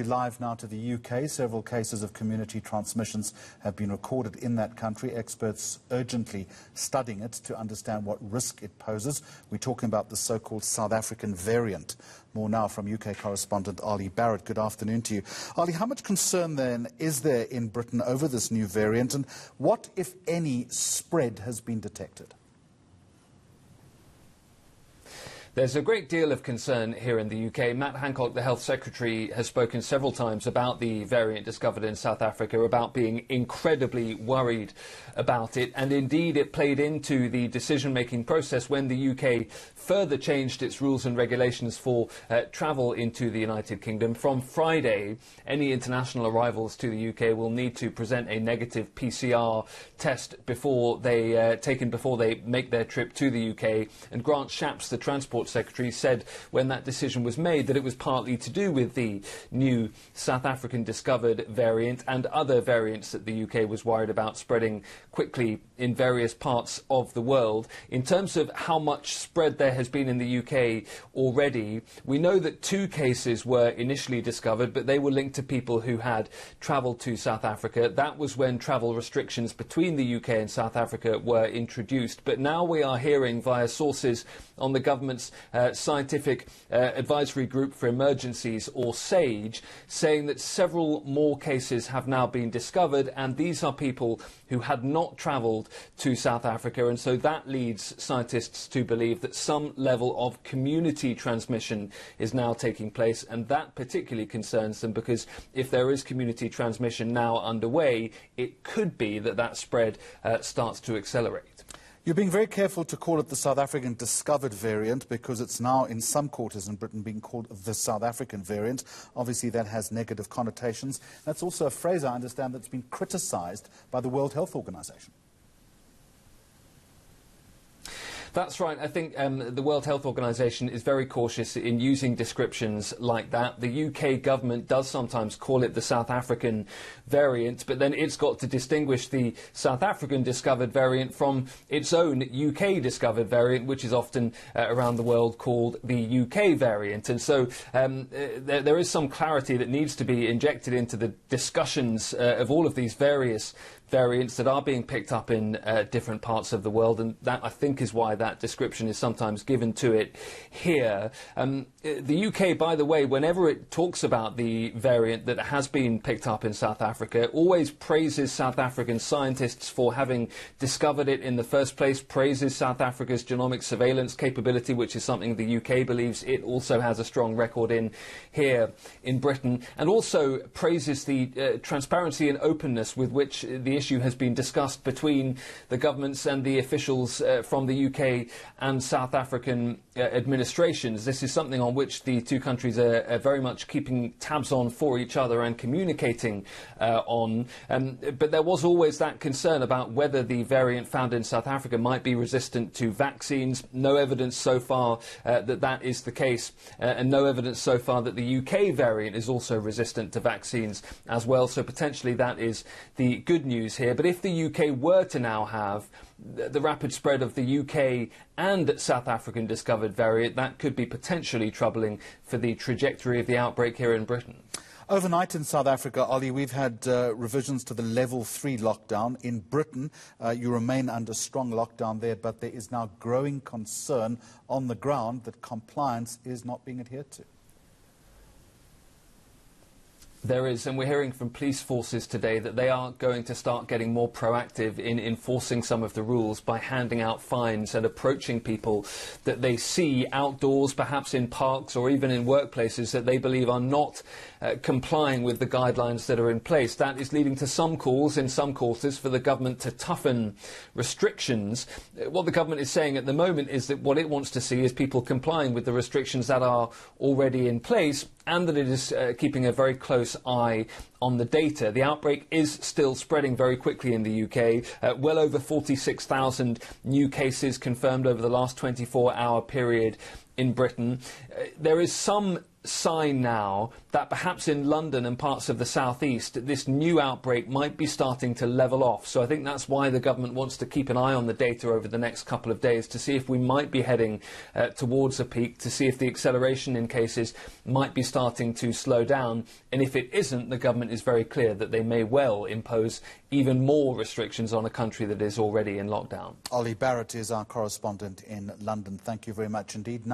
Live now to the UK. Several cases of community transmissions have been recorded in that country. Experts urgently studying it to understand what risk it poses. We're talking about the so-called South African variant. More now from UK correspondent Olly Barratt. Good afternoon to you. Olly, how much concern then is there in Britain over this new variant, and what, if any, spread has been detected? There's a great deal of concern here in the UK. Matt Hancock, the Health Secretary, has spoken several times about the variant discovered in South Africa, about being incredibly worried about it. And indeed, it played into the decision-making process when the UK further changed its rules and regulations for travel into the United Kingdom. From Friday, any international arrivals to the UK will need to present a negative PCR test before they make their trip to the UK. And Grant Shapps, the Transport Secretary, said when that decision was made that it was partly to do with the new South African discovered variant and other variants that the UK was worried about spreading quickly in various parts of the world. In terms of how much spread there has been in the UK already, we know that 2 cases were initially discovered, but they were linked to people who had travelled to South Africa. That was when travel restrictions between the UK and South Africa were introduced. But now we are hearing via sources on the government's Scientific Advisory Group for Emergencies, or SAGE, saying that several more cases have now been discovered, and these are people who had not travelled to South Africa, and so that leads scientists to believe that some level of community transmission is now taking place, and that particularly concerns them, because if there is community transmission now underway, it could be that that spread starts to accelerate. You're being very careful to call it the South African discovered variant because it's now in some quarters in Britain being called the South African variant. Obviously that has negative connotations. That's also a phrase, I understand, that's been criticised by the World Health Organization. That's right. I think the World Health Organization is very cautious in using descriptions like that. The UK government does sometimes call it the South African variant, but then it's got to distinguish the South African discovered variant from its own UK discovered variant, which is often around the world called the UK variant. And so there is some clarity that needs to be injected into the discussions of all of these various variants that are being picked up in different parts of the world, and that, I think, is why that description is sometimes given to it here. The UK, by the way, whenever it talks about the variant that has been picked up in South Africa, always praises South African scientists for having discovered it in the first place, praises South Africa's genomic surveillance capability, which is something the UK believes it also has a strong record in here in Britain, and also praises the transparency and openness with which the issue has been discussed between the governments and the officials from the UK and South African administrations. This is something on which the two countries are very much keeping tabs on for each other and communicating on. But there was always that concern about whether the variant found in South Africa might be resistant to vaccines. No evidence so far that that is the case, and no evidence so far that the UK variant is also resistant to vaccines as well. So potentially that is the good news here. But if the UK were to now have the rapid spread of the UK and South African discovered variant, that could be potentially troubling for the trajectory of the outbreak here in Britain. Overnight in South Africa, Olly, we've had revisions to the level 3 lockdown. In Britain, you remain under strong lockdown there, but there is now growing concern on the ground that compliance is not being adhered to. There is, and we're hearing from police forces today that they are going to start getting more proactive in enforcing some of the rules by handing out fines and approaching people that they see outdoors, perhaps in parks or even in workplaces, that they believe are not complying with the guidelines that are in place. That is leading to some calls in some quarters for the government to toughen restrictions. What the government is saying at the moment is that what it wants to see is people complying with the restrictions that are already in place, and that it is keeping a very close eye on the data. The outbreak is still spreading very quickly in the UK. Well over 46,000 new cases confirmed over the last 24-hour period in Britain. There is some sign now that perhaps in London and parts of the southeast, this new outbreak might be starting to level off. So I think that's why the government wants to keep an eye on the data over the next couple of days to see if we might be heading towards a peak, to see if the acceleration in cases might be starting to slow down. And if it isn't, the government is very clear that they may well impose even more restrictions on a country that is already in lockdown. Olly Barratt is our correspondent in London. Thank you very much indeed.